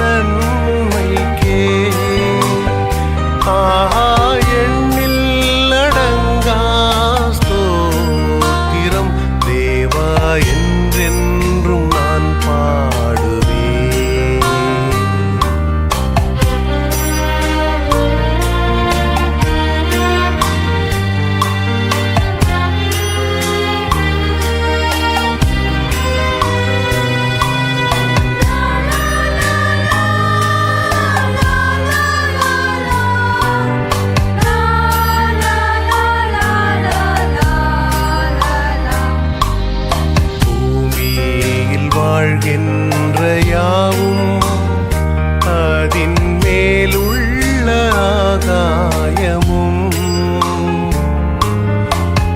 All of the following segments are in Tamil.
நன்மைக்கே எண்ணில் அடங்கா ஸ்தோத்திரம் தேவா என்றென்றும் நான் பாடுவேன். வாழ்கின்ற யாவும் அதின் மேலுள்ள ஆகாயமும்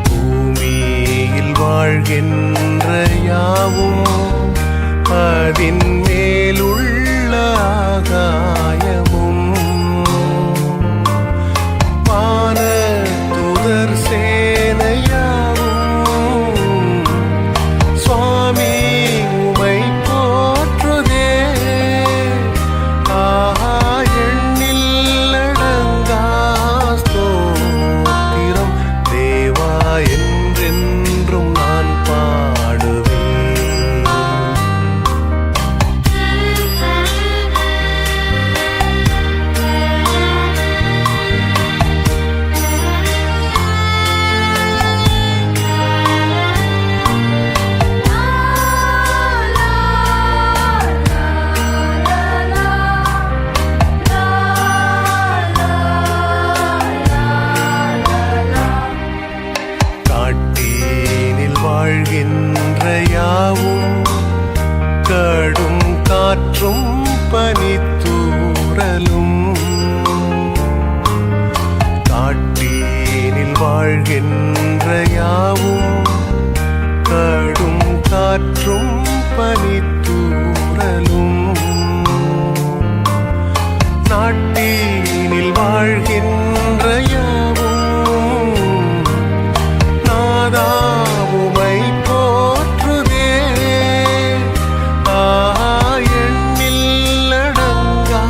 பூமியில் வாழ்கின்ற யாவும் அதின் மேலுள்ள ஆகாயமும் வானதூதர் சேனையாவும் சுவாமி என்றென்றும் நான் பாடுவேன். வாழ்கின்ற யாவும் கடும் காற்றும் பனித்தூறலும் காட்டீனில் வாழ்கின்ற யாவும் கடும் காற்றும் பனித்தூறலும் நாட்டீனில் வாழ்கின்ற யாவும் நாதா எண்ணில் அடங்கா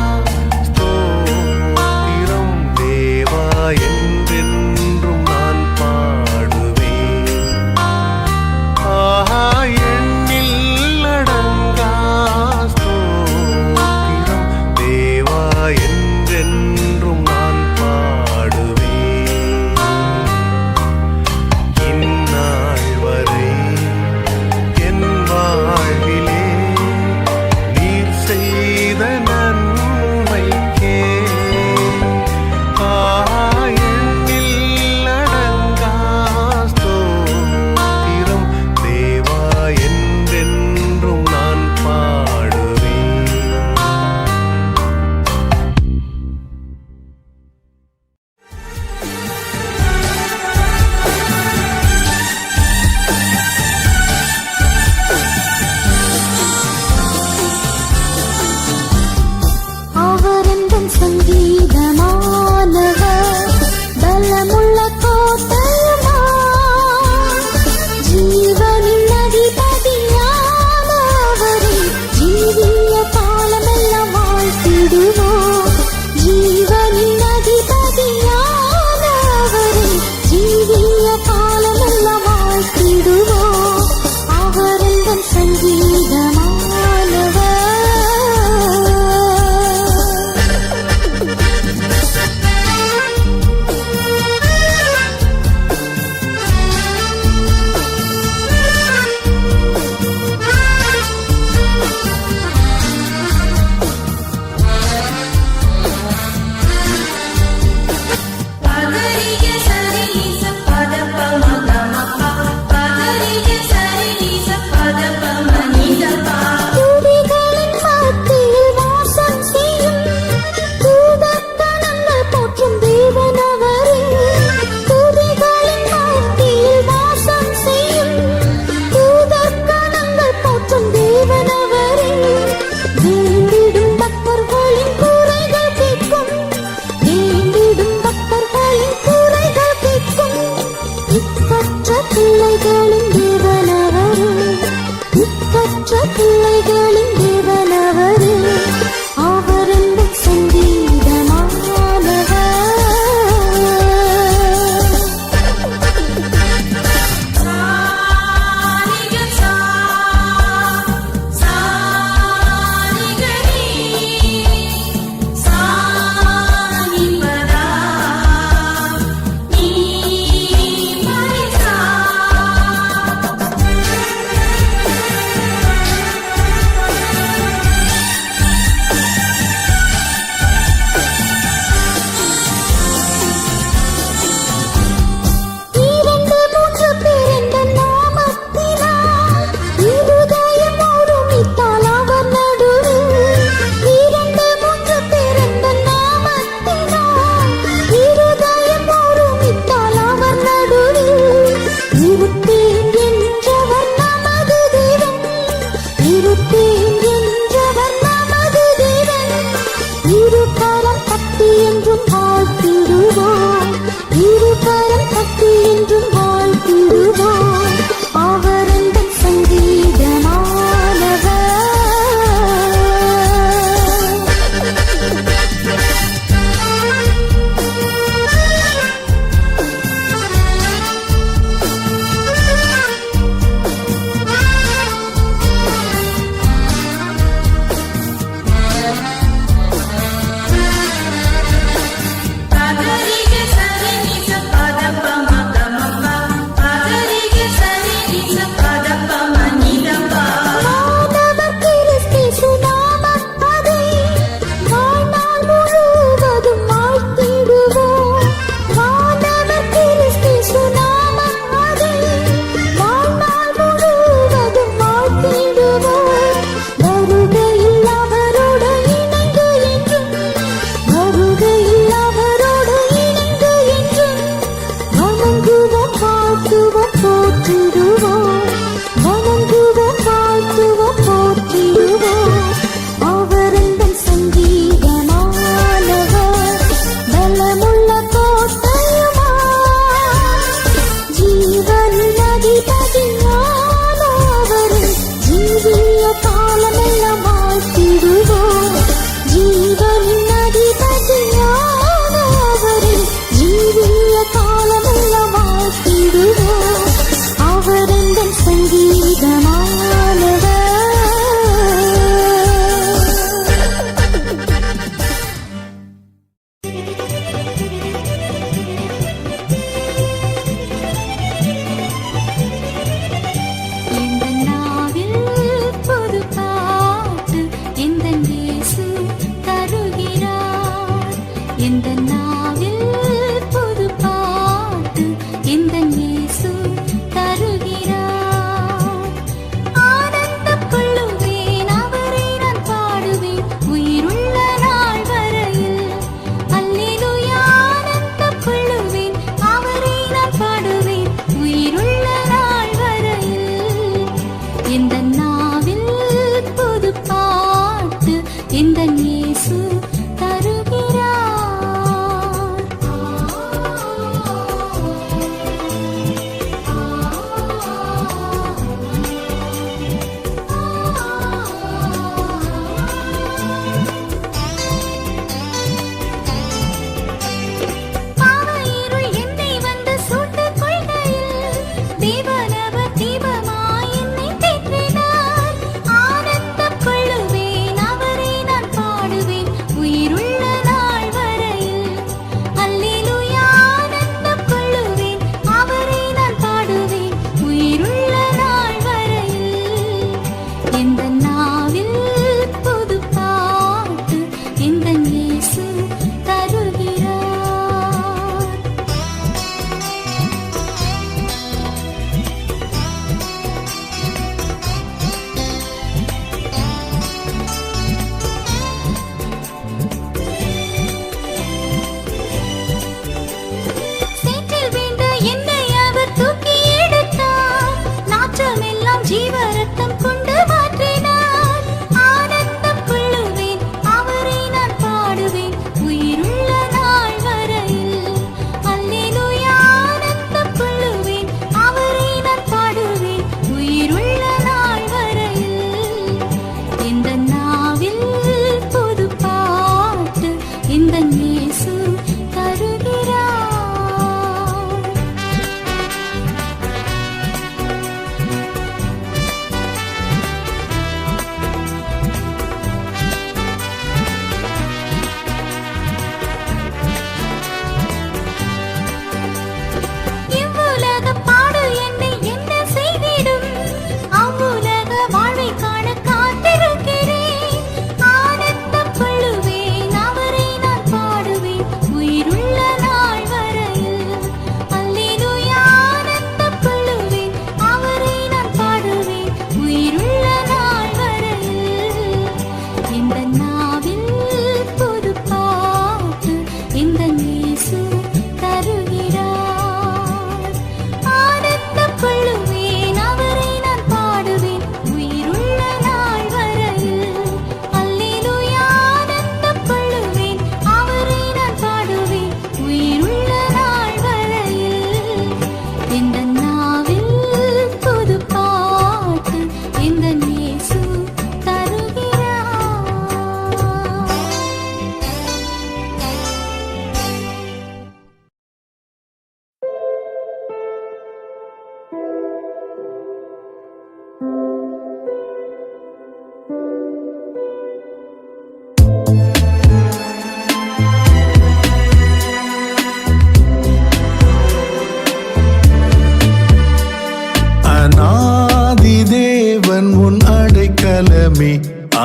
அடைக்கலமே,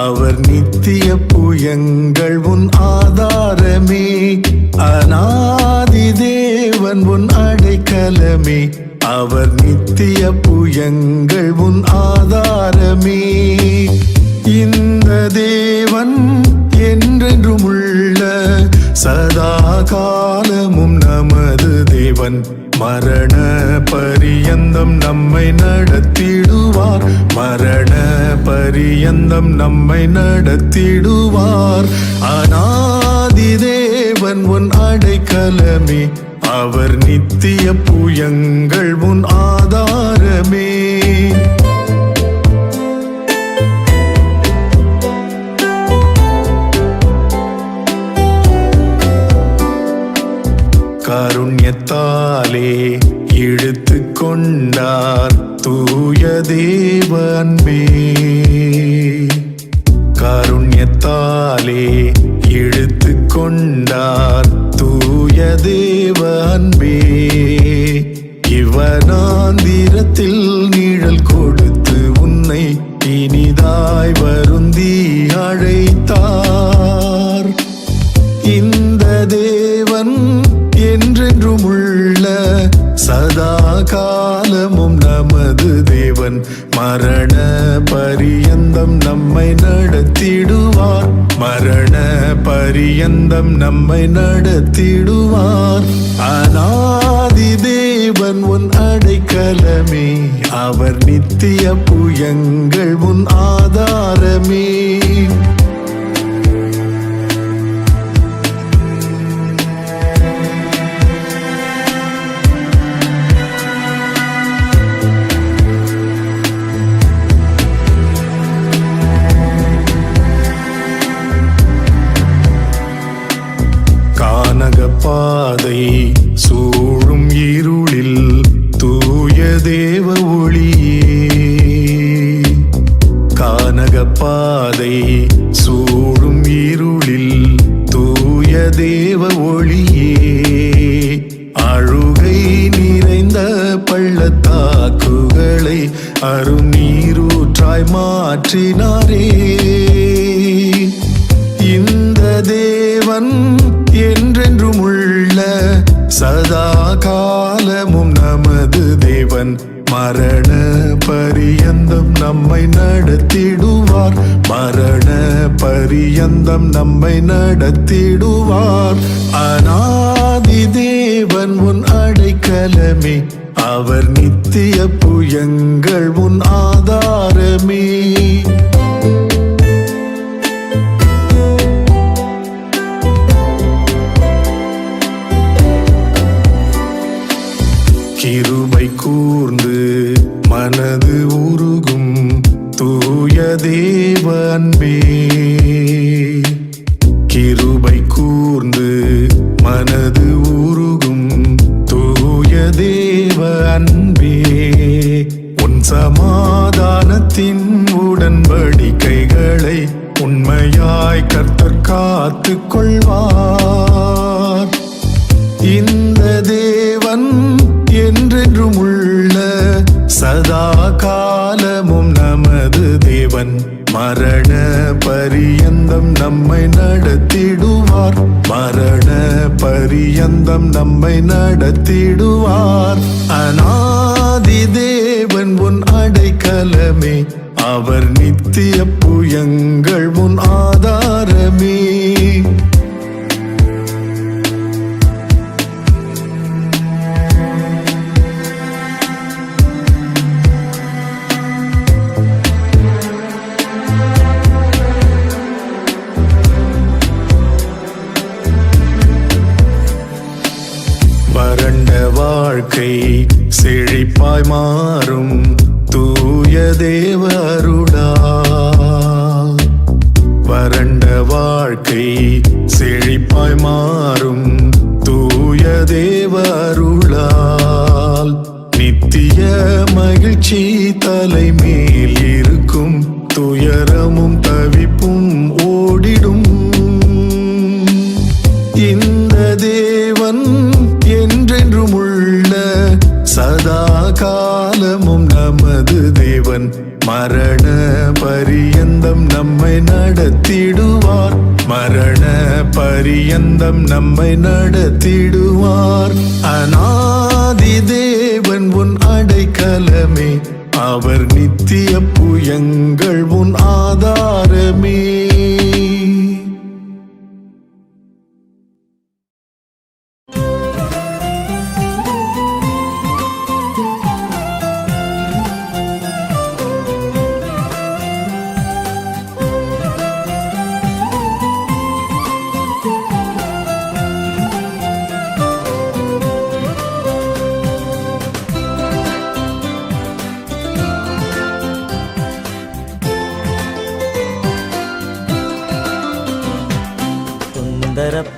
அவர் நித்திய புயங்கள் உன் ஆதாரமே. அநாதி தேவன் உன் அடைக்கலமே, அவர் நித்திய புயங்கள் உன் ஆதாரமே. இந்த தேவன் என்றென்றும் உள்ள சதா காலமும் நமது தேவன். மரண பரியந்தம் நம்மை நடத்திடுவார், மரண பரியந்தம் நம்மை நடத்திடுவார். அநாதி தேவன் உன் அடைக்கலமே, அவர் நித்திய புயங்கள் உன் ஆதாரமே. கருண்யத்தாலே இழுத்து கொண்டார் தூய தேவ அன்பே. கருண்யத்தாலே இழுத்து கொண்டார் தூய தேவ அன்பே. இவனாந்திரத்தில் நிழல் கொடுத்து உன்னை இனிதாய் வருந்தி அழைத்தார். இந்த தேவன் என்றென்றும் உள்ள சதா காலமும் நமது தேவன். மரண பரியந்தம் நம்மை நடத்திடுவார், மரண பரியந்தம் நம்மை நடத்திடுவார். அநாதி தேவன் உன் அடைக்கலமே, அவர் நித்திய புயங்கள் உன் ஆதாரமே. பாதை சூழும் இருளில் தூய தேவ ஒளியே. கானக பாதை சூழும் இருளில் தூய தேவ ஒளியே. அழுகை நிறைந்த பள்ளத்தாக்குகளை அருநீரூற்றாய் மாற்றினாரே. இந்த தேவன் என்றென்றும் உள்ள சதா காலமும் நமது தேவன். மரண பரியந்தம் நம்மை நடத்திடுவார். மரண பரியந்தம் நம்மை நடத்திடுவார். அநாதி தேவன் உன் அடைக்கலமே, அவர் நித்திய புயங்கள் உன் ஆதாரமே. கிருபை கூர்ந்து மனது உருகும் தூய தேவ அன்பே. கிருபை கூர்ந்து மனது உருகும் தூய தேவ அன்பே. உன் சமாதானத்தின் உடன்படிக்கைகளை உண்மையாய் கர்த்தர் காத்துக் கொள்வார். இந்த தேவன் என்றென்றும் உள்ள சதா காலமும் நமது தேவன். மரண பரியந்தம் நம்மை நடத்திடுவார். மரண பரியந்தம் நம்மை நடத்திடுவார். அநாதி தேவன் உன் அடைக்கலமே, அவர் நித்திய புயங்கள் உன் ஆதாரமே. வறண்ட வாழ்க்கை செழிப்பாய் மாறும் தூய தேவ அருளால். வறண்ட வாழ்க்கை செழிப்பாய் மாறும் தூய தேவ அருளால். நித்திய மகிழ்ச்சி தலைமேல் இருக்கும், துயரமும் தவிப்பும் ஓடிடும். இந்த தேவன் என்றென்றும் உள்ள சதா காலமும் நமது தேவன். மரண பரியந்தம் நம்மை நடத்திடுவார். மரண பரியந்தம் நம்மை நடத்திடுவார். அநாதி தேவன் உன் அடைக்கலமே, அவர் நித்திய புயங்கள் உன் ஆதாரமே.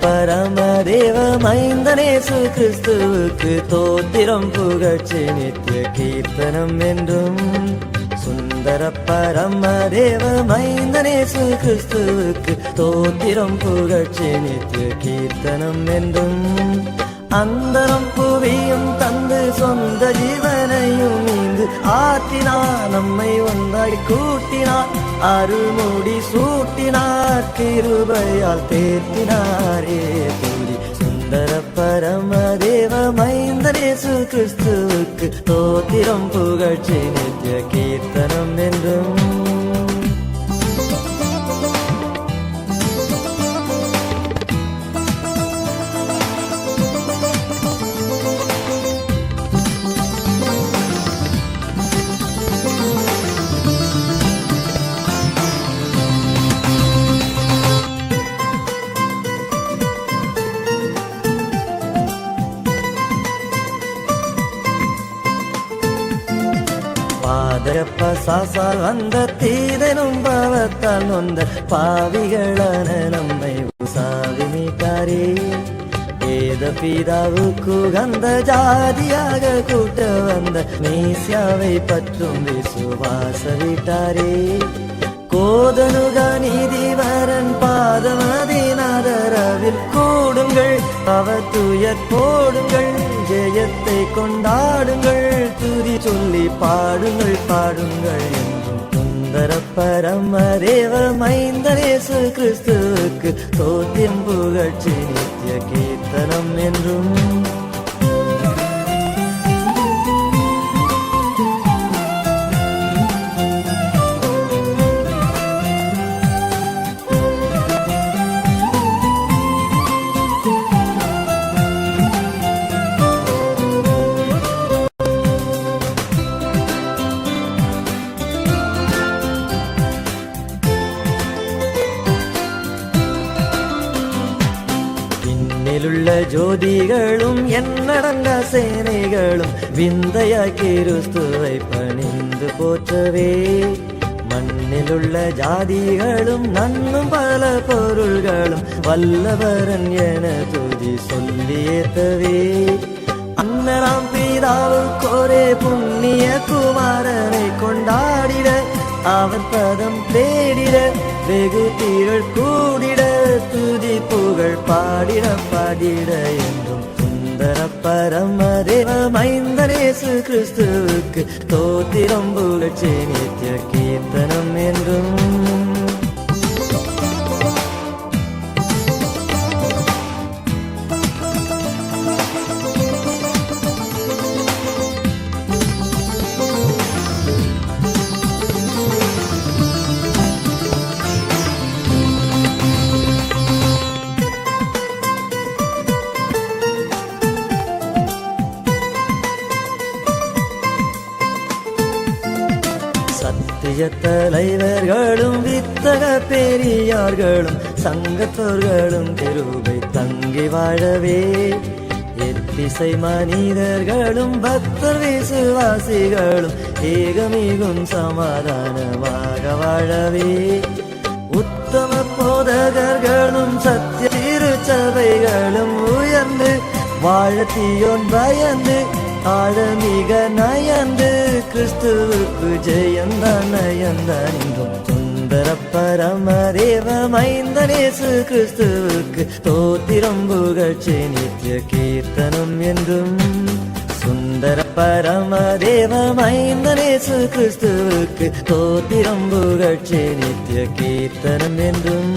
பரமதேவ மைந்தனேசு கிறிஸ்துவுக்கு தோத்திரம் புகழ்ச்சி நித்திய கீர்த்தனம் என்றும். சுந்தர பரமதேவ மைந்தனேசு கிறிஸ்துவுக்கு தோத்திரம் புகழ்ச்சி நித்திய கீர்த்தனம் என்றும். அந்தரம் புவியும் தந்து சொந்த ஜீவனையும் இங்கு ஆற்றினார். நம்மை ஒன்றாய் கூட்டினார், அருள்முடி சூட்டினார், கிருபையால் தேர்த்தினாரே தூரி. சுந்தர பரமதேவ மைந்தனேசு கிறிஸ்துவுக்கு தோத்திரம் புகழ்ச்சி நித்திய கீர்த்தனம் என்றும். பாதரப்பசால் வந்த தீதனும் பாவத்தால் நொந்த பாவிகளான நம்மை உசாவி மீட்டாரே. வேத பிதாவுக்கு அந்த ஜாதியாக கூட்ட வந்த மேசியாவை பற்றும் விசுவாச விட்டாரே. கோதனுக நீதிவரன் பாதமதினாதரவில் கூடுங்கள், அவர் துயர் போடுங்கள், ஜெயத்தை கொண்டாடுங்கள், துதி சொல்லி பாடுங்கள் பாடுங்கள் என்றும் சுந்தர பரமதேவ மைந்தனேசு கிறிஸ்துவுக்கு தோத்தியம் புகழ்ச்சி நித்திய கீர்த்தனம் என்றும். உள்ள ஜோதிகளும் எண்ணடங்க சேனைகளும் விந்தைய கிறிஸ்துவை பணிந்து போற்றவே. மண்ணிலுள்ள ஜாதிகளும் நன்னும் பல பொருள்களும் வல்லவரன் என துதி சொல்லி ஏத்தவே. அன்னராம் பிதாவுக்கொரே புண்ணிய குமாரனை கொண்டாடிட, அவர் பதம் தேடிட, வெகு திரள் கூடிட, துதி புகழ் பாடிட பாடிட என்றும் சுந்தர பரமதேவ மைந்தனேசு கிறிஸ்துவுக்கு தோத்திரம் புகழ்ச்சி நித்திய கீர்த்தனம் என்றும். சத்திய தலைவர்களும் வித்தக பெரியார்களும் சங்கத்தோர்களும் கிருபை தங்கி வாழவே. எத்திசை மனிதர்களும் பக்தர் விசுவாசிகளும் ஏகமிகும் சமாதானமாக வாழவே. உத்தம போதகர்களும் சத்திய திருச்சபைகளும் உயர்ந்து வாழத்தியோன் பயந்து ஆழமிக நயந்து கிறிஸ்துவுக்கு ஜெயந்தான் நயந்தான் என்றும் சுந்தர பரமதேவ மைந்தனேசு கிறிஸ்துவுக்கு தோத்திரம் புகழ்ச்சி நித்திய கீர்த்தனம் என்றும். சுந்தர பரமதேவ மைந்தனேசு கிறிஸ்துவுக்கு தோத்திரம் புகழ்ச்சி நித்திய கீர்த்தனம் என்றும்.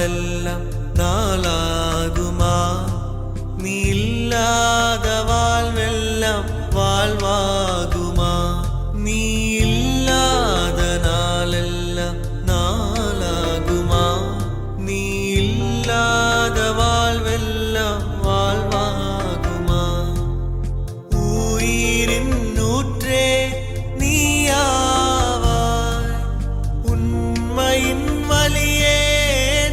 நாளெல்லாம் நாளாகுமா? நீ இல்லாத வாழ்வெல்லாம் வாழ்வாகுமா? நீ இல்லாத நாளெல்லாம் நாளாகுமா? நீ இல்லாத வாழ்வெல்லாம் வாழ்வாகுமா? உயிரின் நூற்றே நீயாவாய், உண்மையின் வழியே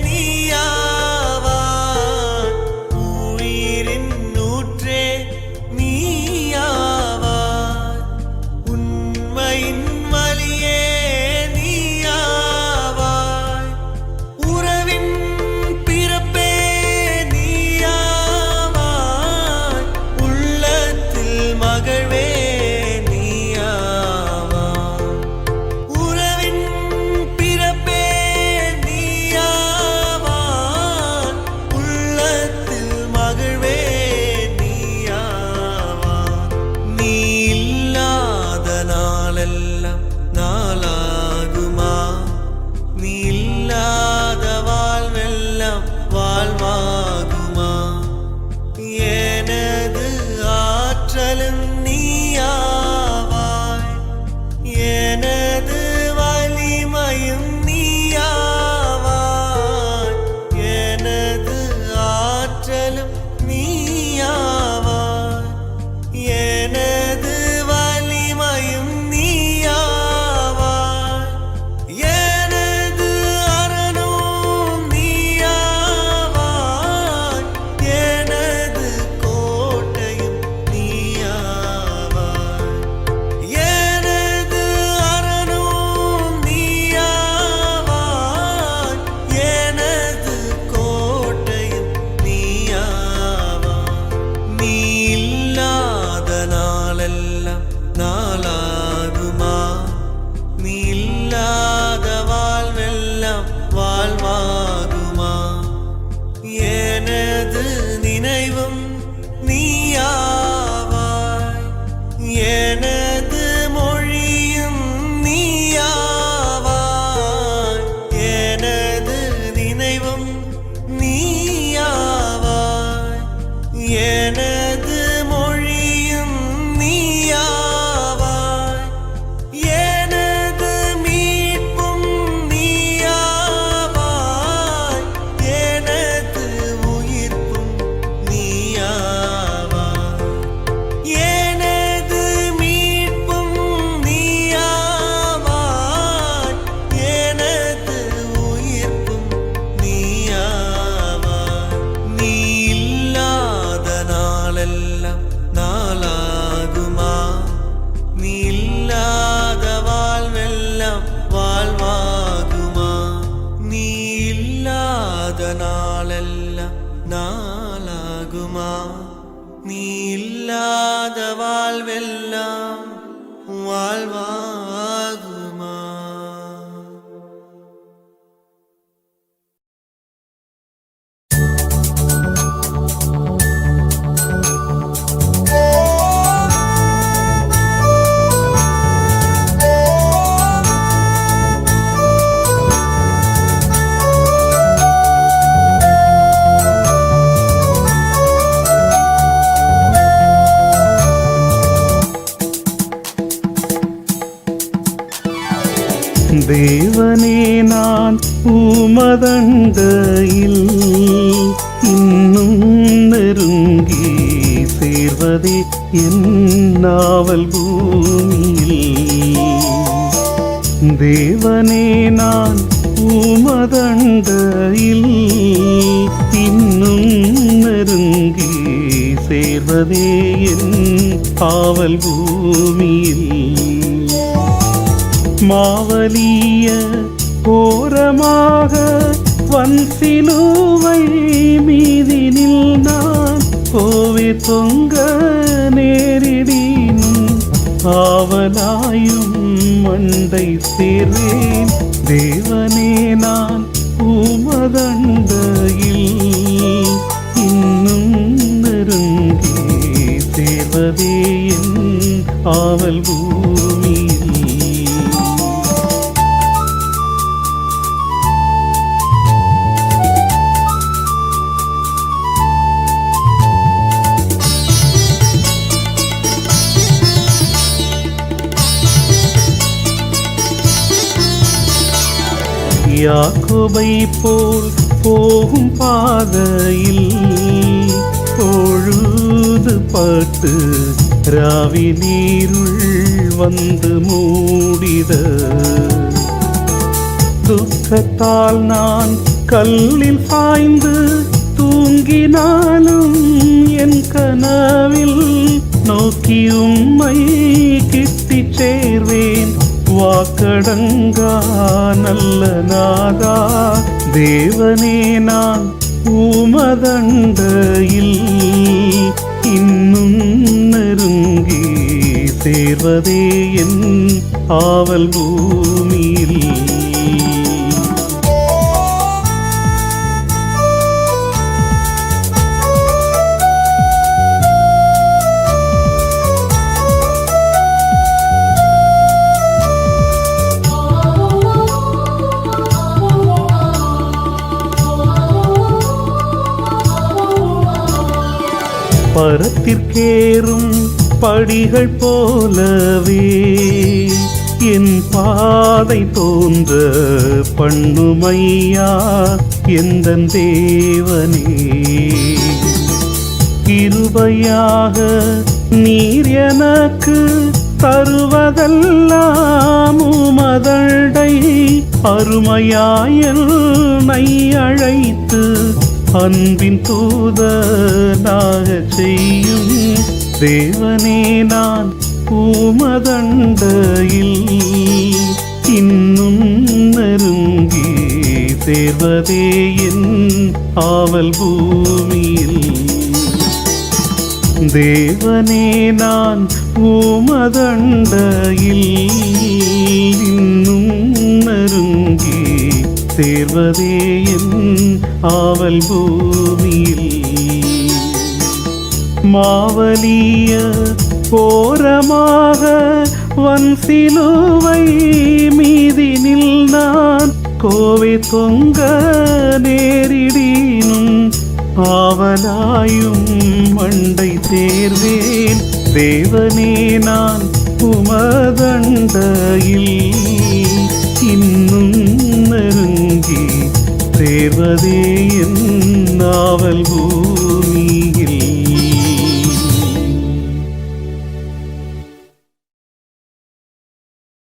நீயாவாய். உயிரின் நூற்றே நீயாவாய், உண்மையின் வழியே நீயாவாய். உறவின் பிறப்பே நீயாவாய், உள்ளத்தில் மகிழ்வே நீயாவாய். உறவின் பிறப்பே நீயாவாய், உள்ளத்தில் மகிழ்வே நீயாவாய். நீ இல்லாத நாளெல்லாம் நாளாகுமா? நீ இல்லாத வாழ்வெல்லாம் வாழ்வாகுமா? எனது ஆற்றலும் நீயாவாய், எனது வலிமையும் நீயாவாய். எனது ஆற்றலும் நீயாவாய், எனது வலிமையும் நீயாவாய். எனது அரணும் நீயாவாய், எனது கோட்டையும் நீயாவாய். எனது அரணும் நீயாவாய், எனது கோட்டையும் நீயாவாய். நீ இல்லாத நாளெல்லாம் நாளாகுமா? நீ இல்லாத வாழ்வெல்லாம் வாழ்வாகுமா? எனது நினைவும் நீயாவாய், எனது மொழியும் நீயாவாய். எனது நினைவும் நீயாவாய், எனது மொழியும் நீயாவாய். எனது மீட்பும் நீயாவாய், எனது உயிர்ப்பும் நீயாவாய். எனது மீட்பும் நீயாவாய், எனது உயிர்ப்பும் நீயாவாய். நீ இல்லாத நாளெல்லாம் நாளாகுமா? நீ இல்லாத வாழ்வெல்லாம் வாழ்வாகுமா? நீ இல்லாத நாளெல்லாம் நாளாகுமா? நீ இல்லாத வாழ்வெல்லாம் வாழ்வாகுமா? தேவனே நான் உமதண்டையில் இன்னும் நெருங்கி சேர்வதே என் நாவல் பூமியில். தேவனே நான் உமதண்டையில் இன்னும் நெருங்கி சேர்வதே என் ஆவல் பூமியில். மாவலிய ஓரமாக வன்சிலுவை மீதினில் நான் கோவே தொங்க நேரிடினும் ஆவலாயும் மண்டை சேர்வேன். தேவனே நான் உமதண்டையில் இன்னும் நெருங்கி சேர்வதே என் ஆவல் பூமியில். யாக்கோபை போல் போகும் பாதையில் பொழுது பட்டு ராவி நீருள் வந்து மூடித துக்கத்தால் நான் கல்லில் சாய்ந்து தூங்கினாலும் என் கனவில் நோக்கி உம்மை கிட்டிச் சேர்வேன் வாக்கடங்கா நல்ல நாதா தேவனே நான் உமதண்டையில் இன்னும் நெருங்கி சேர்வதே என் ஆவல் பூமியில் பரத்திற்கேறும் படிகள் போலவே என் பாதை தோன்ற பண்ணுமையா எந்தன் தேவனே கிருபையாக நீர் எனக்கு தருவதெல்லாம் உமதண்டை அருமையாயனை அழைத்து அன்பின் தூதனாக செய்யும் தேவனே நான் உமதண்டையில் இன்னும் நெருங்கி சேர்வதே என் ஆவல் பூமியில் தேவனே நான் உமதண்டையில் இன்னும் நெருங்கி சேர்வதே என் ஆவல் பூமியில் மாவலிய ஓரமாக வன்சிலுவை மீதினில் நான் கோவை தொங்க நேரிடினும் ஆவலாயும் மண்டை சேர்வேன் தேவனே நான் உமதண்டையில் இன்னும் நெருங்கி சேர்வதே என் ஆவல் பூ